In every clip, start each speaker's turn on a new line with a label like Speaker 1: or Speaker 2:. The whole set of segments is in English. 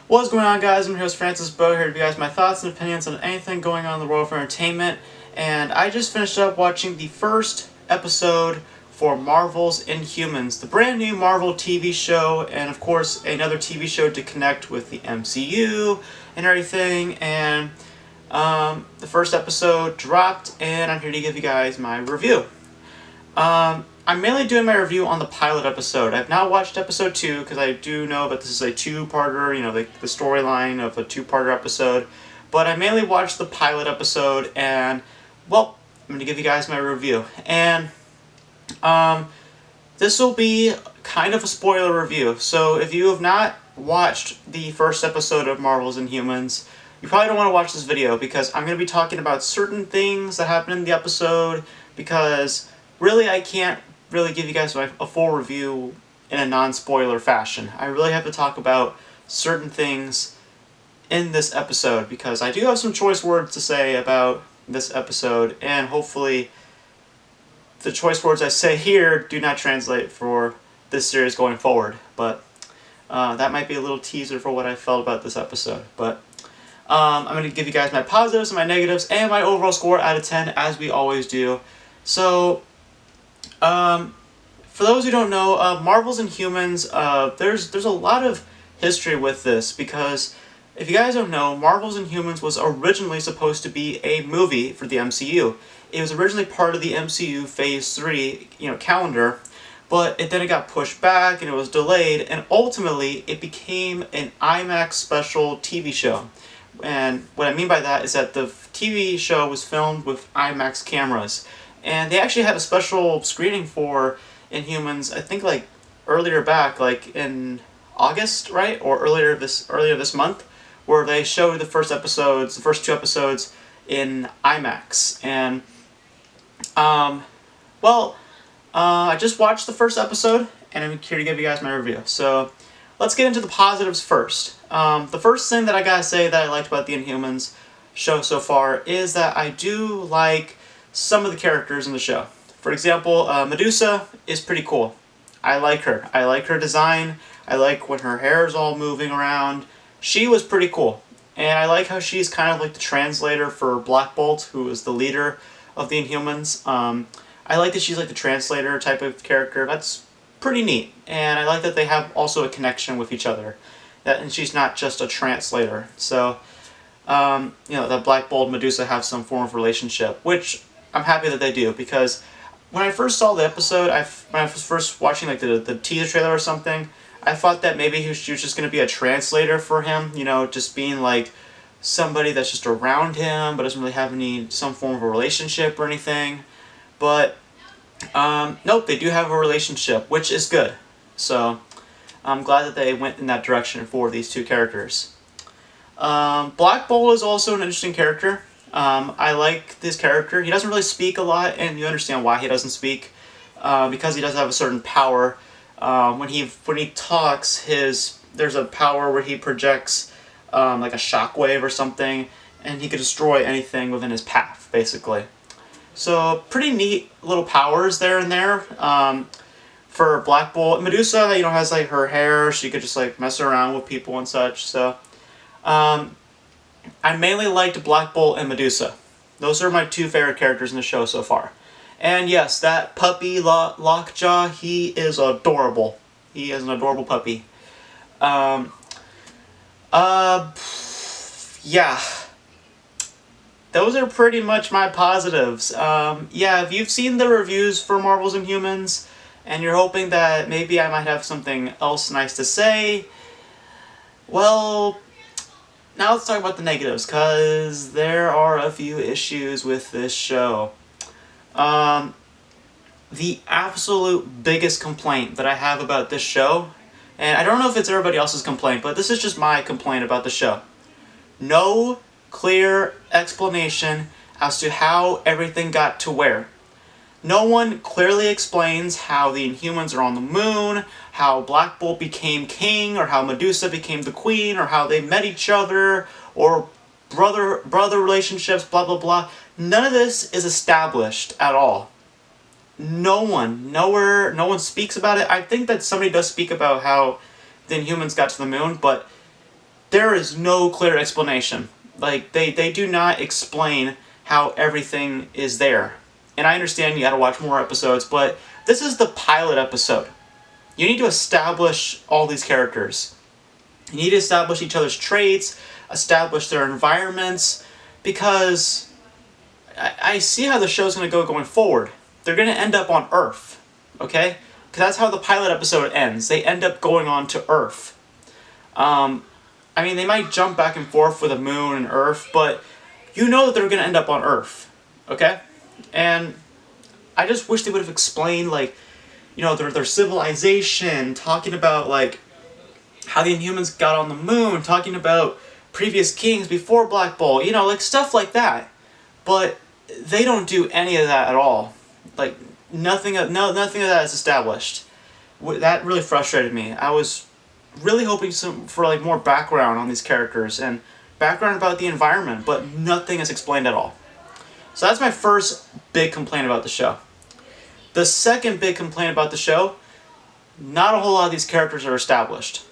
Speaker 1: What's going on, guys? I'm your host Francis Beau, here to give you guys my thoughts and opinions on anything going on in the world for entertainment. And I just finished up watching the first episode for Marvel's Inhumans, the brand new Marvel TV show, and of course another TV show to connect with the MCU and everything. And the first episode dropped, and I'm here to give you guys my review. I'm mainly doing my review on the pilot episode. I've not watched episode 2 because I do know that this is a two-parter, the storyline of a two-parter episode. But I mainly watched the pilot episode, and, well, I'm going to give you guys my review. And this will be kind of a spoiler review. So if you have not watched the first episode of Marvel's Inhumans, you probably don't want to watch this video because I'm going to be talking about certain things that happen in the episode because really I can't really give you guys a full review in a non-spoiler fashion. I really have to talk about certain things in this episode because I do have some choice words to say about this episode, and hopefully the choice words I say here do not translate for this series going forward. But that might be a little teaser for what I felt about this episode. But I'm going to give you guys my positives and my negatives and my overall score out of 10 as we always do. So for those who don't know, Marvel's Inhumans, there's a lot of history with this because if you guys don't know, Marvel's Inhumans was originally supposed to be a movie for the MCU. It was originally part of the MCU Phase 3, calendar, but then it got pushed back and it was delayed, and ultimately it became an IMAX special TV show. And what I mean by that is that the TV show was filmed with IMAX cameras. And they actually had a special screening for Inhumans, I think earlier back, like in August, right? Or earlier this month, where they showed the first two episodes in IMAX. And I just watched the first episode, and I'm here to give you guys my review. So let's get into the positives first. The first thing that I gotta say that I liked about the Inhumans show so far is that I do like some of the characters in the show. For example, Medusa is pretty cool. I like her. I like her design. I like when her hair is all moving around. She was pretty cool. And I like how she's kind of like the translator for Black Bolt, who is the leader of the Inhumans. I like that she's like the translator type of character. That's pretty neat. And I like that they have also a connection with each other. And she's not just a translator. So, that Black Bolt and Medusa have some form of relationship, which I'm happy that they do, because when I first saw the episode, when I was first watching the teaser trailer or something, I thought that maybe she was just going to be a translator for him, just being like somebody that's just around him but doesn't really have some form of a relationship or anything. But nope, they do have a relationship, which is good. So I'm glad that they went in that direction for these two characters. Black Bolt is also an interesting character. I like this character. He doesn't really speak a lot, and you understand why he doesn't speak, because he does have a certain power. When he talks, there's a power where he projects like a shockwave or something, and he can destroy anything within his path, basically. So pretty neat little powers there and there. For Black Bolt, Medusa, has like her hair. She could just like mess around with people and such. So. I mainly liked Black Bolt and Medusa. Those are my two favorite characters in the show so far. And yes, that puppy Lockjaw, he is adorable. He is an adorable puppy. Yeah. Those are pretty much my positives. If you've seen the reviews for Marvel's Inhumans, and you're hoping that maybe I might have something else nice to say, well, now let's talk about the negatives, because there are a few issues with this show. The absolute biggest complaint that I have about this show, and I don't know if it's everybody else's complaint, but this is just my complaint about the show. No clear explanation as to how everything got to where. No one clearly explains how the Inhumans are on the moon, how Black Bolt became king, or how Medusa became the queen, or how they met each other, or brother relationships, blah blah blah. None of this is established at all. No one speaks about it. I think that somebody does speak about how the Inhumans got to the moon, but there is no clear explanation. Like, they do not explain how everything is there. And I understand you gotta watch more episodes, but this is the pilot episode. You need to establish all these characters. You need to establish each other's traits, establish their environments, because I see how the show's going to go going forward. They're going to end up on Earth, okay? Because that's how the pilot episode ends. They end up going on to Earth. I mean, they might jump back and forth with the moon and Earth, but you know that they're going to end up on Earth, okay? And I just wish they would have explained, like, you know, their civilization, talking about, like, how the Inhumans got on the moon, talking about previous kings before Black Bolt, you know, like, stuff like that. But they don't do any of that at all. Like, nothing of that is established. That really frustrated me. I was really hoping for, like, more background on these characters and background about the environment, but nothing is explained at all. So that's my first big complaint about the show. The second big complaint about the show, not a whole lot of these characters are established.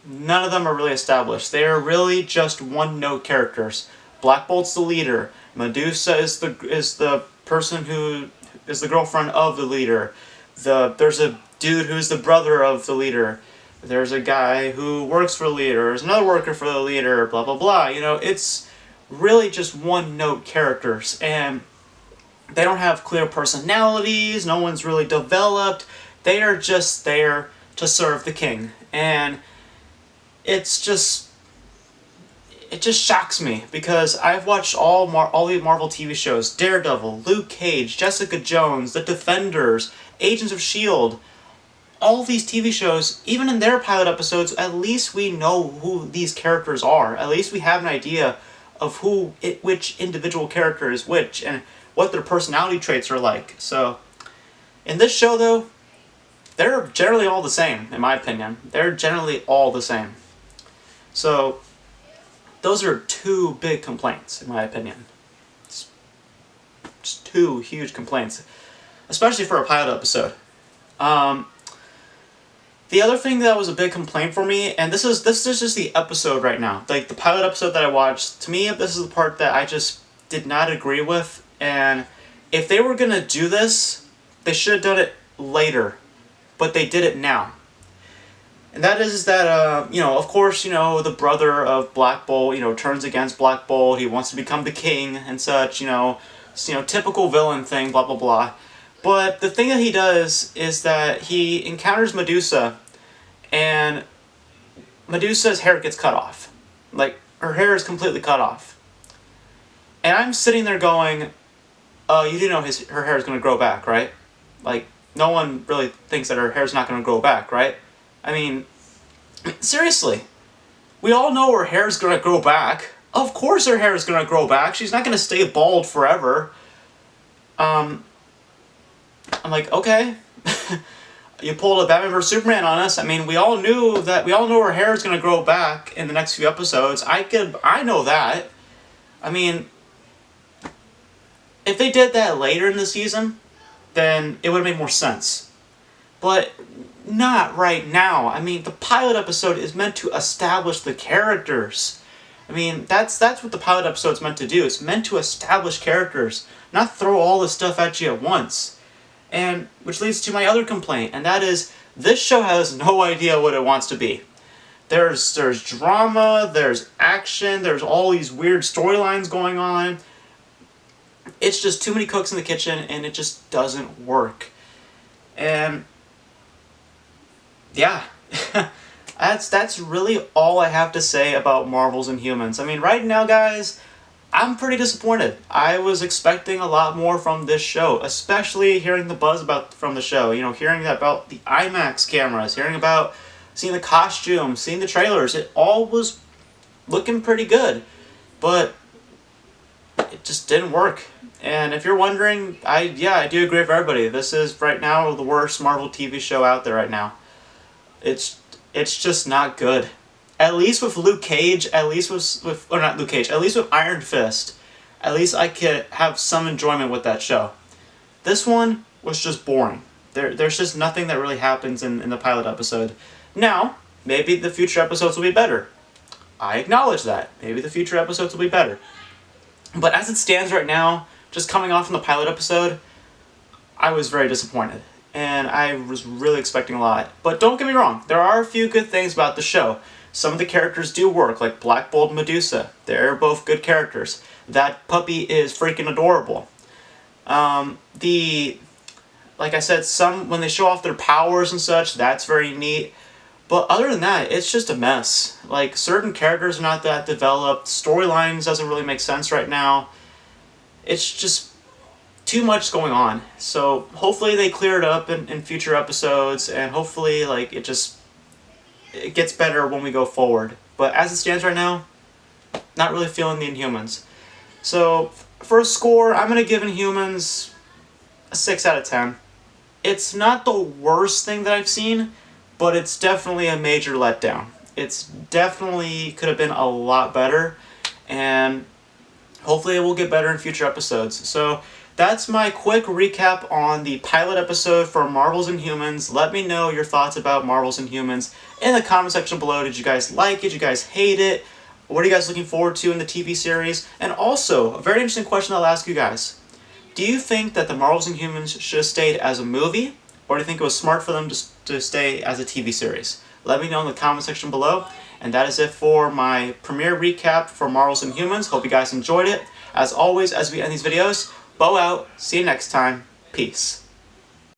Speaker 1: None of them are really established. They are really just one-note characters. Black Bolt's the leader. Medusa is the person who is the girlfriend of the leader. There's a dude who's the brother of the leader. There's a guy who works for the leader. There's another worker for the leader. Blah blah blah. You know, it's really just one-note characters, and they don't have clear personalities. No one's really developed. They are just there to serve the king, and it just shocks me because I've watched all the Marvel TV shows: Daredevil, Luke Cage, Jessica Jones, The Defenders, Agents of S.H.I.E.L.D. All these TV shows, even in their pilot episodes, at least we know who these characters are. At least we have an idea of which individual character is which and what their personality traits are like. So, in this show, though, they're generally all the same, in my opinion. They're generally all the same. So, those are two big complaints, in my opinion. Just two huge complaints, especially for a pilot episode. The other thing that was a big complaint for me, and this is just the episode right now, like the pilot episode that I watched, to me this is the part that I just did not agree with, and if they were going to do this, they should have done it later, but they did it now. And that is that, you know, of course, you know, the brother of Black Bolt, you know, turns against Black Bolt, he wants to become the king and such, you know, typical villain thing, blah blah blah. But the thing that he does is that he encounters Medusa, and Medusa's hair gets cut off. Like, her hair is completely cut off. And I'm sitting there going, you do know her hair is going to grow back, right? Like, no one really thinks that her hair's not going to grow back, right? I mean, seriously. We all know her hair's going to grow back. Of course her hair is going to grow back. She's not going to stay bald forever. I'm like, okay, you pulled a Batman vs Superman on us. I mean, we all know her hair is gonna grow back in the next few episodes. I know that. I mean, if they did that later in the season, then it would have made more sense. But not right now. I mean, the pilot episode is meant to establish the characters. I mean, that's what the pilot episode's meant to do. It's meant to establish characters, not throw all this stuff at you at once. And which leads to my other complaint, and that is this show has no idea what it wants to be. There's drama, there's action, there's all these weird storylines going on. It's just too many cooks in the kitchen, and it just doesn't work. And yeah, that's really all I have to say about Marvel's Inhumans. I mean, right now, guys, I'm pretty disappointed. I was expecting a lot more from this show, especially hearing the buzz from the show. You know, hearing about the IMAX cameras, seeing the costumes, seeing the trailers. It all was looking pretty good, but it just didn't work. And if you're wondering, I do agree with everybody. This is right now the worst Marvel TV show out there right now. It's just not good. At least with Luke Cage, at least with Iron Fist, at least I could have some enjoyment with that show. This one was just boring. There's just nothing that really happens in the pilot episode. Now, maybe the future episodes will be better. I acknowledge that. Maybe the future episodes will be better. But as it stands right now, just coming off from the pilot episode, I was very disappointed. And I was really expecting a lot. But don't get me wrong, there are a few good things about the show. Some of the characters do work, like Black Bolt and Medusa. They're both good characters. That puppy is freaking adorable. Like I said, when they show off their powers and such, that's very neat. But other than that, it's just a mess. Like, certain characters are not that developed. Storylines doesn't really make sense right now. It's just too much going on. So hopefully they clear it up in future episodes, and hopefully like it gets better when we go forward. But as it stands right now, not really feeling the Inhumans. So for a score, I'm going to give Inhumans a 6 out of 10. It's not the worst thing that I've seen, but it's definitely a major letdown. It's definitely could have been a lot better, and hopefully it will get better in future episodes. So that's my quick recap on the pilot episode for Marvel's Inhumans. Let me know your thoughts about Marvel's Inhumans in the comment section below. Did you guys like it? Did you guys hate it? What are you guys looking forward to in the TV series? And also, a very interesting question I'll ask you guys. Do you think that the Marvel's Inhumans should have stayed as a movie, or do you think it was smart for them to stay as a TV series? Let me know in the comment section below. And that is it for my premiere recap for Marvel's Inhumans. Hope you guys enjoyed it. As always, as we end these videos, Beau out. See you next time. Peace.